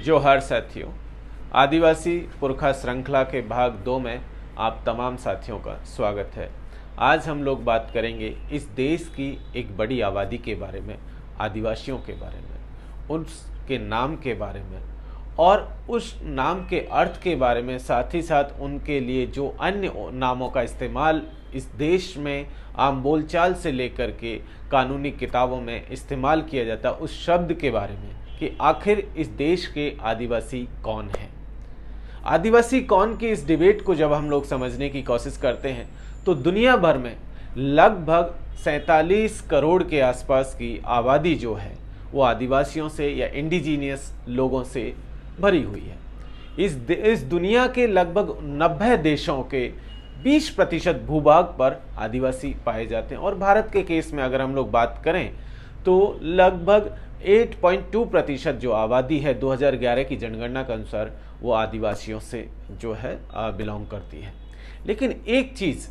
जोहार साथियों, आदिवासी पुरखा श्रृंखला के भाग 2 में आप तमाम साथियों का स्वागत है। आज हम लोग बात करेंगे इस देश की एक बड़ी आबादी के बारे में, आदिवासियों के बारे में, उसके नाम के बारे में और उस नाम के अर्थ के बारे में, साथ ही साथ उनके लिए जो अन्य नामों का इस्तेमाल इस देश में आम बोलचाल से लेकर के कानूनी किताबों में इस्तेमाल किया जाता है, उस शब्द के बारे में कि आखिर इस देश के आदिवासी कौन हैं। आदिवासी कौन की इस डिबेट को जब हम लोग समझने की कोशिश करते हैं तो दुनिया भर में लगभग 47 करोड़ के आसपास की आबादी जो है वो आदिवासियों से या इंडिजीनियस लोगों से भरी हुई है। इस दुनिया के लगभग 90 देशों के 20% भूभाग पर आदिवासी पाए जाते हैं और भारत के केस में अगर हम लोग बात करें तो लगभग 8.2% जो आबादी है 2011 की जनगणना के अनुसार वो आदिवासियों से जो है बिलोंग करती है। लेकिन एक चीज़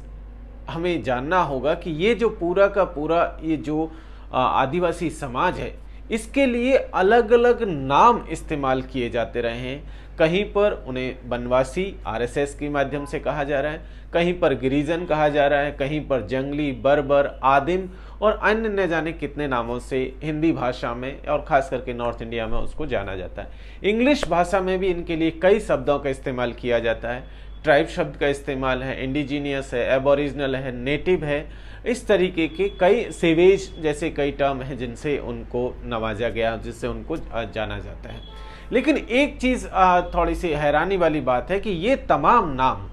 हमें जानना होगा कि ये जो पूरा का पूरा ये जो आदिवासी समाज है इसके लिए अलग अलग नाम इस्तेमाल किए जाते रहे हैं। कहीं पर उन्हें वनवासी आरएसएस के माध्यम से कहा जा रहा है, कहीं पर गिरिजन कहा जा रहा है, कहीं पर जंगली, बर्बर, आदिम और अन्य न जाने कितने नामों से हिंदी भाषा में और ख़ास करके नॉर्थ इंडिया में उसको जाना जाता है। इंग्लिश भाषा में भी इनके लिए कई शब्दों का इस्तेमाल किया जाता है। ट्राइब शब्द का इस्तेमाल है, इंडिजीनियस है, एबोरिजिनल है, नेटिव है, इस तरीके के कई सेवेज जैसे कई टर्म हैं जिनसे उनको नवाजा गया, जिससे उनको जाना जाता है। लेकिन एक चीज़ थोड़ी सी हैरानी वाली बात है कि ये तमाम नाम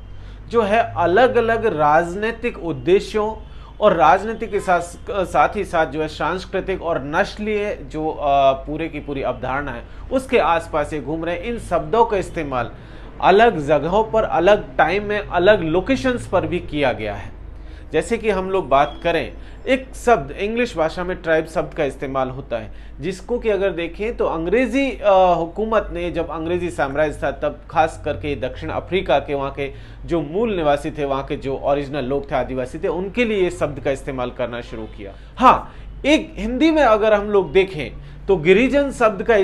जो है अलग अलग राजनीतिक उद्देश्यों और राजनीतिक के साथ ही साथ जो है सांस्कृतिक और नस्लीय जो पूरे की पूरी अवधारणा है उसके आसपास ये घूम रहे हैं। इन शब्दों का इस्तेमाल अलग जगहों पर, अलग टाइम में, अलग लोकेशंस पर भी किया गया है। जैसे कि हम लोग बात करें, एक शब्द इंग्लिश भाषा में ट्राइब शब्द का इस्तेमाल होता है, जिसको कि अगर देखें तो अंग्रेजी हुकूमत ने जब अंग्रेजी साम्राज्य था तब खास करके दक्षिण अफ्रीका के वहाँ के जो मूल निवासी थे, वहाँ के जो ओरिजिनल लोग थे, आदिवासी थे, उनके लिए इस शब्द का इस्तेमाल करना शुरू किया। हाँ, एक हिंदी में अगर हम लोग देखें तो गिरिजन शब्द का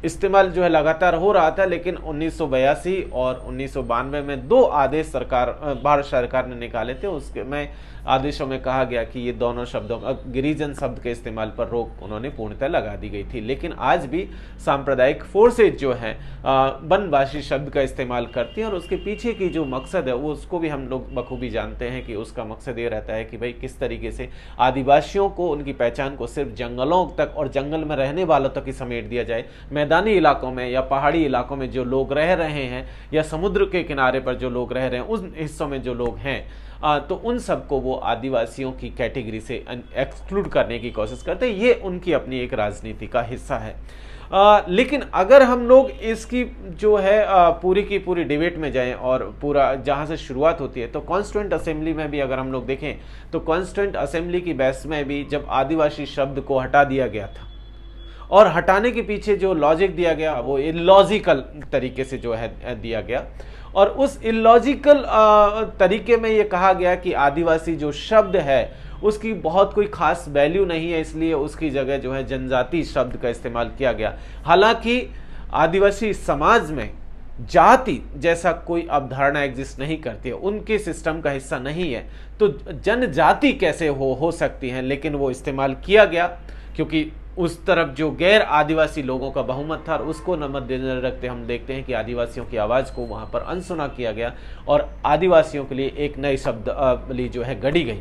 इस्तेमाल जो है लगातार हो रहा था, लेकिन 1982 और 1992 में 2 आदेश भारत सरकार ने निकाले थे। उसके में आदेशों में कहा गया कि ये दोनों शब्दों गिरिजन शब्द के इस्तेमाल पर रोक उन्होंने पूर्णतः लगा दी गई थी। लेकिन आज भी सांप्रदायिक फोर्सेज जो हैं वनवासी शब्द का इस्तेमाल करती हैं और उसके पीछे की जो मकसद है वो उसको भी हम लोग बखूबी जानते हैं कि उसका मकसद ये रहता है कि भाई किस तरीके से आदिवासियों को, उनकी पहचान को सिर्फ जंगलों तक और जंगल में रहने वालों तक ही समेट दिया जाए। मैदानी इलाकों में या पहाड़ी इलाकों में जो लोग रह रहे हैं या समुद्र के किनारे पर जो लोग रह रहे हैं, उन हिस्सों में जो लोग हैं तो उन सबको वो आदिवासियों की कैटेगरी से एक्सक्लूड करने की कोशिश करते हैं। ये उनकी अपनी एक राजनीति का हिस्सा है। लेकिन अगर हम लोग इसकी जो है पूरी की पूरी डिबेट में जाएं और पूरा जहां से शुरुआत होती है तो कॉन्स्टिट्यूएंट असेंबली में भी अगर हम लोग देखें तो कॉन्स्टिट्यूएंट असेंबली की बहस में भी जब आदिवासी शब्द को हटा दिया गया था और हटाने के पीछे जो लॉजिक दिया गया वो इलॉजिकल तरीके से जो है दिया गया और उस इलॉजिकल तरीके में ये कहा गया कि आदिवासी जो शब्द है उसकी बहुत कोई खास वैल्यू नहीं है, इसलिए उसकी जगह जो है जनजाति शब्द का इस्तेमाल किया गया। हालांकि आदिवासी समाज में जाति जैसा कोई अवधारणा एग्जिस्ट नहीं करती है, उनके सिस्टम का हिस्सा नहीं है, तो जनजाति कैसे हो सकती हैं, लेकिन वो इस्तेमाल किया गया क्योंकि उस तरफ जो गैर आदिवासी लोगों का बहुमत था और उसको मद्देनजर रखते हम देखते हैं कि आदिवासियों की आवाज़ को वहाँ पर अनसुना किया गया और आदिवासियों के लिए एक नई शब्दावली जो है गढ़ी गई।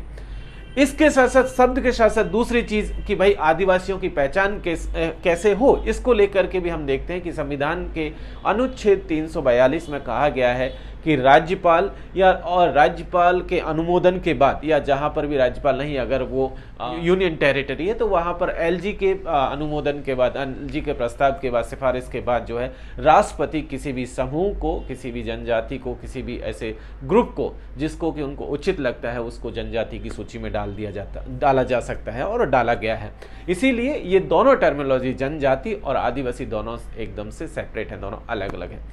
इसके साथ साथ शब्द के साथ साथ दूसरी चीज़ कि भाई आदिवासियों की पहचान कैसे हो, इसको लेकर के भी हम देखते हैं कि संविधान के अनुच्छेद 342 में कहा गया है कि राज्यपाल और राज्यपाल के अनुमोदन के बाद या जहां पर भी राज्यपाल नहीं, अगर वो यूनियन टेरिटरी है तो वहां पर एलजी के अनुमोदन के बाद, एलजी के प्रस्ताव के बाद, सिफारिश के बाद जो है राष्ट्रपति किसी भी समूह को, किसी भी जनजाति को, किसी भी ऐसे ग्रुप को जिसको कि उनको उचित लगता है उसको जनजाति की सूची में डाला जा सकता है और डाला गया है। इसीलिए ये दोनों टर्मिनोलॉजी जनजाति और आदिवासी दोनों एकदम से सेपरेट हैं, दोनों अलग अलग हैं।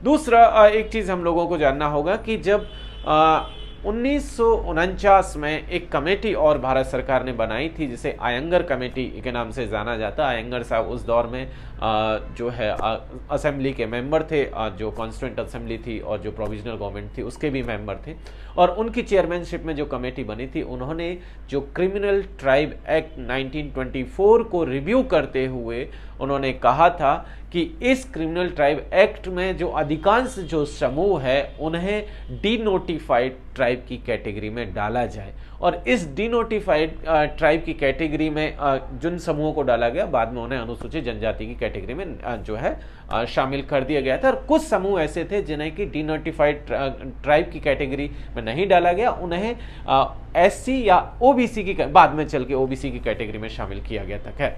दूसरा एक चीज़ हम लोगों को जानना होगा कि जब 1949 में एक कमेटी और भारत सरकार ने बनाई थी जिसे आयंगर कमेटी के नाम से जाना जाता। आयंगर साहब उस दौर में जो है असेंबली के मेंबर थे, जो कॉन्स्टिट्यूंट असेंबली थी और जो प्रोविजनल गवर्नमेंट थी उसके भी मेंबर थे। और उनकी चेयरमैनशिप में जो कमेटी बनी थी, उन्होंने जो क्रिमिनल ट्राइब एक्ट 1924 को रिव्यू करते हुए उन्होंने कहा था कि इस क्रिमिनल ट्राइब एक्ट में जो अधिकांश जो समूह है उन्हें डीनोटिफाइड ट्राइब की कैटेगरी में डाला जाए। और इस डीनोटिफाइड ट्राइब की कैटेगरी में जिन समूहों को डाला गया, बाद में उन्हें अनुसूचित जनजाति की कैटेगरी में जो है शामिल कर दिया गया था। और कुछ समूह ऐसे थे जिन्हें कि डीनोटिफाइड ट्राइब की कैटेगरी में नहीं डाला गया, उन्हें एससी या ओबीसी की, बाद में चल के ओबीसी की कैटेगरी में शामिल किया गया था। खैर,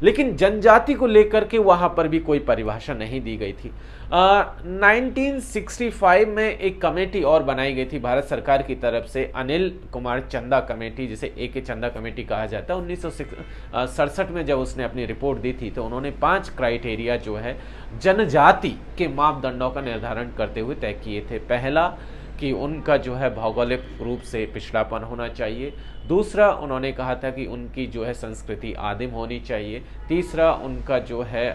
लेकिन जनजाति को लेकर के वहां पर भी कोई परिभाषा नहीं दी गई थी। 1965 में एक कमेटी और बनाई गई थी भारत सरकार की तरफ से, अनिल कुमार चंदा कमेटी, जिसे ए.के. चंदा कमेटी कहा जाता है। 1967 में जब उसने अपनी रिपोर्ट दी थी तो उन्होंने 5 क्राइटेरिया जो है जनजाति के मापदंडों का निर्धारण करते हुए तय किए थे। पहला कि उनका जो है भौगोलिक रूप से पिछड़ापन होना चाहिए। दूसरा, उन्होंने कहा था कि उनकी जो है संस्कृति आदिम होनी चाहिए। तीसरा, उनका जो है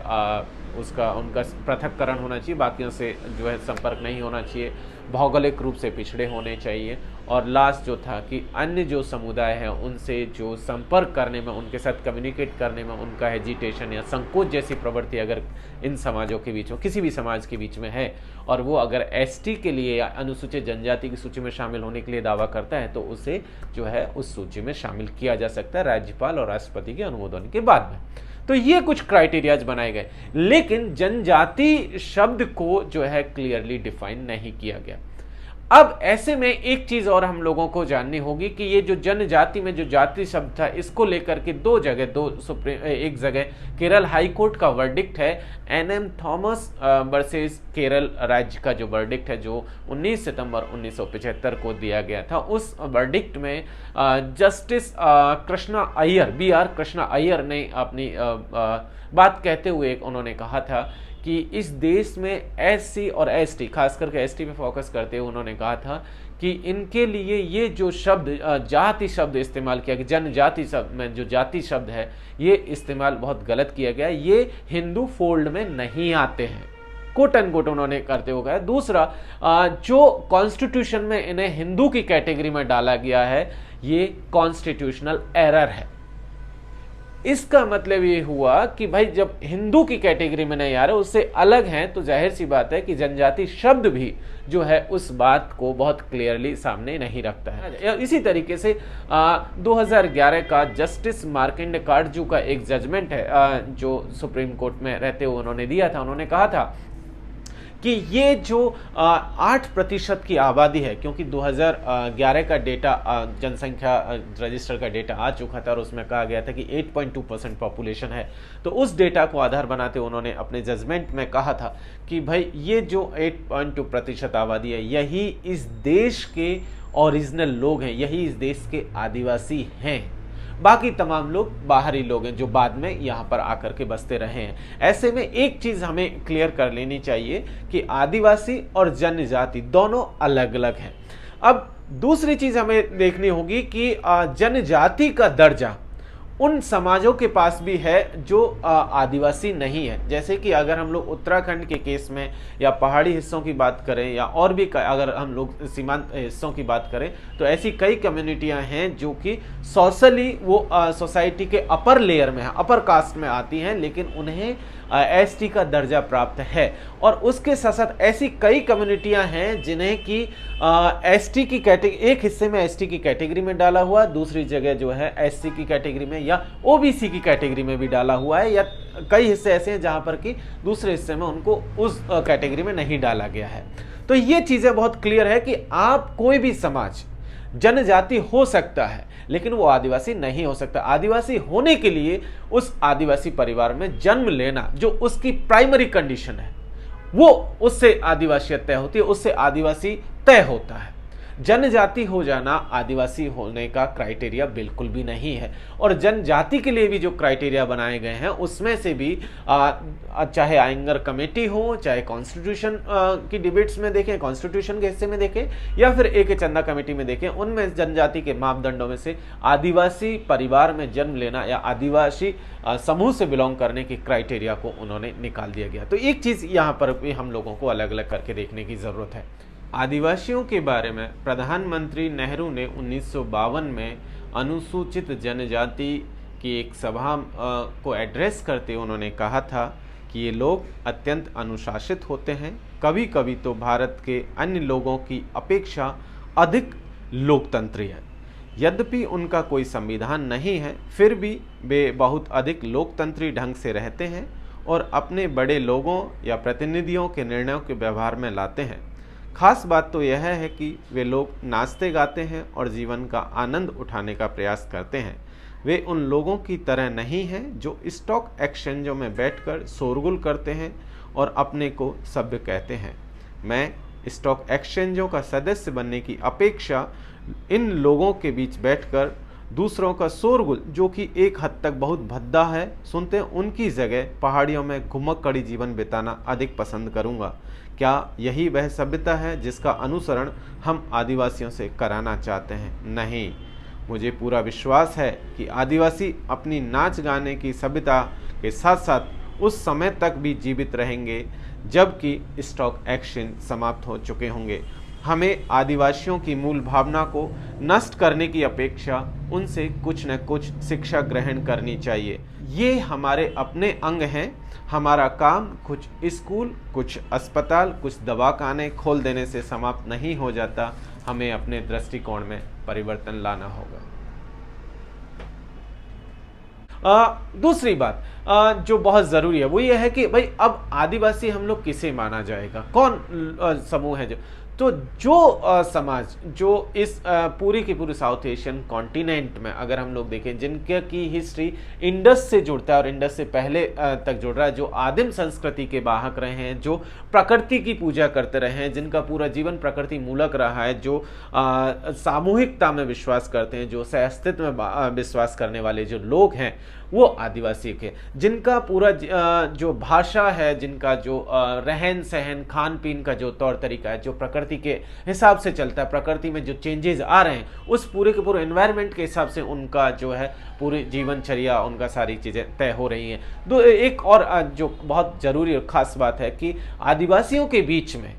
उनका पृथक्करण होना चाहिए, बाकियों से जो है संपर्क नहीं होना चाहिए, भौगोलिक रूप से पिछड़े होने चाहिए। और लास्ट जो था कि अन्य जो समुदाय हैं उनसे जो संपर्क करने में, उनके साथ कम्युनिकेट करने में उनका हेजिटेशन या संकोच जैसी प्रवृत्ति अगर इन समाजों के बीच में, किसी भी समाज के बीच में है, और वो अगर एसटी के लिए या अनुसूचित जनजाति की सूची में शामिल होने के लिए दावा करता है, तो उसे जो है उस सूची में शामिल किया जा सकता है राज्यपाल और राष्ट्रपति के अनुमोदन के बाद में। तो ये कुछ क्राइटेरियाज बनाए गए, लेकिन जनजाति शब्द को जो है क्लियरली डिफाइन नहीं किया गया। अब ऐसे में एक चीज और हम लोगों को जाननी होगी कि ये जो जनजाति में जो जाति शब्द था, इसको लेकर के एक जगह केरल हाई कोर्ट का वर्डिक्ट है, एनएम थॉमस वर्सेस केरल राज्य का जो वर्डिक्ट है, जो 19 सितंबर 1975 को दिया गया था। उस वर्डिक्ट में जस्टिस कृष्णा अय्यर, BR कृष्णा अय्यर ने अपनी बात कहते हुए उन्होंने कहा था कि इस देश में एससी और एसटी, खास करके एसटी पे फोकस करते हुए उन्होंने कहा था कि इनके लिए ये जो शब्द जाति शब्द इस्तेमाल किया गया, जनजाति शब्द में जो जाति शब्द है, ये इस्तेमाल बहुत गलत किया गया, ये हिंदू फोल्ड में नहीं आते हैं, कोट एंड कोट उन्होंने करते हुए कहा। दूसरा, जो कॉन्स्टिट्यूशन में इन्हें हिंदू की कैटेगरी में डाला गया है, ये कॉन्स्टिट्यूशनल एरर है। इसका मतलब ये हुआ कि भाई जब हिंदू की कैटेगरी में नहीं आ रहे, उससे अलग हैं, तो जाहिर सी बात है कि जनजाति शब्द भी जो है उस बात को बहुत क्लियरली सामने नहीं रखता है। इसी तरीके से 2011 का जस्टिस मार्कंडे काटजू का एक जजमेंट है जो सुप्रीम कोर्ट में रहते हुए उन्होंने दिया था। उन्होंने कहा था कि ये जो 8% की आबादी है, क्योंकि 2011 का डेटा जनसंख्या रजिस्टर का डेटा आ चुका था और उसमें कहा गया था कि 8.2% पॉपुलेशन है, तो उस डेटा को आधार बनाते उन्होंने अपने जजमेंट में कहा था कि भाई ये जो 8.2% आबादी है, यही इस देश के ओरिजिनल लोग हैं, यही इस देश के आदिवासी हैं, बाकी तमाम लोग बाहरी लोग हैं जो बाद में यहाँ पर आकर के बसते रहे हैं। ऐसे में एक चीज़ हमें क्लियर कर लेनी चाहिए कि आदिवासी और जनजाति दोनों अलग अलग हैं। अब दूसरी चीज़ हमें देखनी होगी कि जनजाति का दर्जा उन समाजों के पास भी है जो आदिवासी नहीं है। जैसे कि अगर हम लोग उत्तराखंड के केस में या पहाड़ी हिस्सों की बात करें या और भी अगर हम लोग सीमांत हिस्सों की बात करें, तो ऐसी कई कम्युनिटियां हैं जो कि सोशली वो सोसाइटी के अपर लेयर में है, अपर कास्ट में आती हैं, लेकिन उन्हें एसटी का दर्जा प्राप्त है। और उसके साथ साथ ऐसी कई कम्युनिटियां हैं जिन्हें कि एसटी की कैटेगरी, एक हिस्से में एसटी की कैटेगरी में डाला हुआ, दूसरी जगह जो है एससी की कैटेगरी में या ओबीसी की कैटेगरी में भी डाला हुआ है, या कई हिस्से ऐसे हैं जहां पर कि दूसरे हिस्से में उनको उस कैटेगरी में नहीं डाला गया है। तो ये चीजें बहुत क्लियर है कि आप कोई भी समाज जनजाति हो सकता है, लेकिन वो आदिवासी नहीं हो सकता। आदिवासी होने के लिए उस आदिवासी परिवार में जन्म लेना जो उसकी प्राइमरी कंडीशन है, वो उससे आदिवासियत तय होती है, उससे आदिवासी तय होता है। जनजाति हो जाना आदिवासी होने का क्राइटेरिया बिल्कुल भी नहीं है। और जनजाति के लिए भी जो क्राइटेरिया बनाए गए हैं उसमें से भी चाहे आयंगर कमेटी हो, चाहे कॉन्स्टिट्यूशन की डिबेट्स में देखें, कॉन्स्टिट्यूशन के हिस्से में देखें, या फिर एक चंदा कमेटी में देखें, उनमें जनजाति के मापदंडों में से आदिवासी परिवार में जन्म लेना या आदिवासी समूह से बिलोंग करने की क्राइटेरिया को उन्होंने निकाल दिया गया। तो एक चीज़ यहाँ पर भी हम लोगों को अलग अलग करके देखने की ज़रूरत है। आदिवासियों के बारे में प्रधानमंत्री नेहरू ने 1952 में अनुसूचित जनजाति की एक सभा को एड्रेस करते उन्होंने कहा था कि ये लोग अत्यंत अनुशासित होते हैं, कभी कभी तो भारत के अन्य लोगों की अपेक्षा अधिक लोकतंत्री है। यद्यपि उनका कोई संविधान नहीं है, फिर भी वे बहुत अधिक लोकतंत्री ढंग से रहते हैं और अपने बड़े लोगों या प्रतिनिधियों के निर्णयों के व्यवहार में लाते हैं। खास बात तो यह है कि वे लोग नाचते गाते हैं और जीवन का आनंद उठाने का प्रयास करते हैं। वे उन लोगों की तरह नहीं हैं जो स्टॉक एक्सचेंजों में बैठकर शोरगुल करते हैं और अपने को सभ्य कहते हैं। मैं स्टॉक एक्सचेंजों का सदस्य बनने की अपेक्षा इन लोगों के बीच बैठकर दूसरों का शोरगुल, जो कि एक हद तक बहुत भद्दा है, सुनते हैं, उनकी जगह पहाड़ियों में घुमक्कड़ी जीवन बिताना अधिक पसंद करूंगा। क्या यही वह सभ्यता है जिसका अनुसरण हम आदिवासियों से कराना चाहते हैं? नहीं। मुझे पूरा विश्वास है कि आदिवासी अपनी नाच गाने की सभ्यता के साथ साथ उस समय तक भी जीवित रहेंगे जबकि स्टॉक एक्सचेंज समाप्त हो चुके होंगे। हमें आदिवासियों की मूल भावना को नष्ट करने की अपेक्षा उनसे कुछ न कुछ शिक्षा ग्रहण करनी चाहिए। ये हमारे अपने अंग हैं। हमारा काम कुछ स्कूल, कुछ अस्पताल, कुछ दवाखाने खोल देने से समाप्त नहीं हो जाता। हमें अपने दृष्टिकोण में परिवर्तन लाना होगा। दूसरी बात जो बहुत ज़रूरी है वो ये है कि भाई अब आदिवासी हम लोग किसे माना जाएगा, कौन समूह है जो समाज जो इस पूरी की पूरी साउथ एशियन कॉन्टिनेंट में अगर हम लोग देखें, जिनके की हिस्ट्री इंडस से जुड़ता है और इंडस से पहले तक जुड़ रहा है, जो आदिम संस्कृति के वाहक रहे हैं, जो प्रकृति की पूजा करते रहे हैं, जिनका पूरा जीवन प्रकृति मूलक रहा है, जो सामूहिकता में विश्वास करते हैं, जो सहअस्तित्व में विश्वास करने वाले जो लोग हैं वो आदिवासी के, जिनका पूरा जो भाषा है, जिनका जो रहन सहन खान पीन का जो तौर तरीका है, जो प्रकृति के हिसाब से चलता है, प्रकृति में जो चेंजेस आ रहे हैं उस पूरे के पूरे एनवायरनमेंट के हिसाब से उनका जो है पूरी जीवनचर्या, उनका सारी चीज़ें तय हो रही हैं। एक और जो बहुत ज़रूरी और ख़ास बात है कि आदिवासियों के बीच में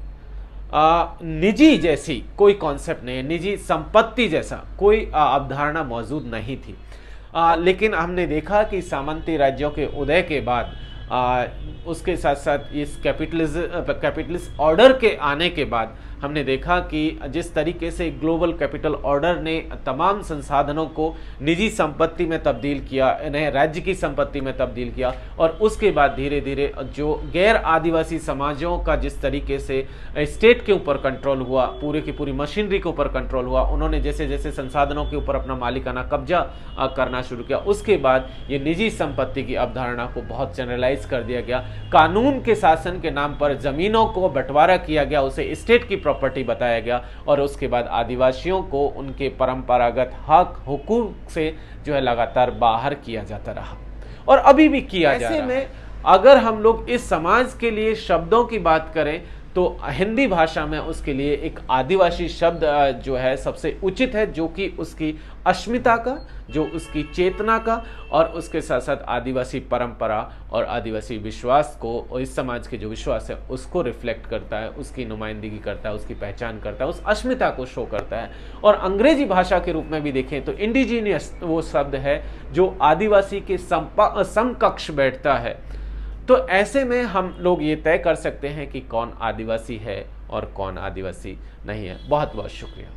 निजी जैसी कोई कॉन्सेप्ट नहीं है, निजी संपत्ति जैसा कोई अवधारणा मौजूद नहीं थी। लेकिन हमने देखा कि सामंती राज्यों के उदय के बाद उसके साथ साथ इस कैपिटलिस्ट ऑर्डर के आने के बाद हमने देखा कि जिस तरीके से ग्लोबल कैपिटल ऑर्डर ने तमाम संसाधनों को निजी संपत्ति में तब्दील किया, इन्हें राज्य की संपत्ति में तब्दील किया, और उसके बाद धीरे धीरे जो गैर आदिवासी समाजों का जिस तरीके से स्टेट के ऊपर कंट्रोल हुआ, पूरे की पूरी मशीनरी के ऊपर कंट्रोल हुआ, उन्होंने जैसे जैसे संसाधनों के ऊपर अपना मालिकाना कब्जा करना शुरू किया, उसके बाद ये निजी संपत्ति की अवधारणा को बहुत जनरलाइज कर दिया गया। कानून के शासन के नाम पर जमीनों को बंटवारा किया गया, उसे स्टेट की प्रॉपर्टी बताया गया, और उसके बाद आदिवासियों को उनके परंपरागत हक हुकूक से जो है लगातार बाहर किया जाता रहा और अभी भी किया जा रहा है। ऐसे में अगर हम लोग इस समाज के लिए शब्दों की बात करें तो हिंदी भाषा में उसके लिए एक आदिवासी शब्द जो है सबसे उचित है, जो कि उसकी अस्मिता का, जो उसकी चेतना का और उसके साथ साथ आदिवासी परंपरा और आदिवासी विश्वास को और इस समाज के जो विश्वास है उसको रिफ्लेक्ट करता है, उसकी नुमाइंदगी करता है, उसकी पहचान करता है, उस अस्मिता को शो करता है। और अंग्रेजी भाषा के रूप में भी देखें तो इंडिजीनियस वो शब्द है जो आदिवासी के समकक्ष बैठता है। तो ऐसे में हम लोग ये तय कर सकते हैं कि कौन आदिवासी है और कौन आदिवासी नहीं है। बहुत बहुत शुक्रिया।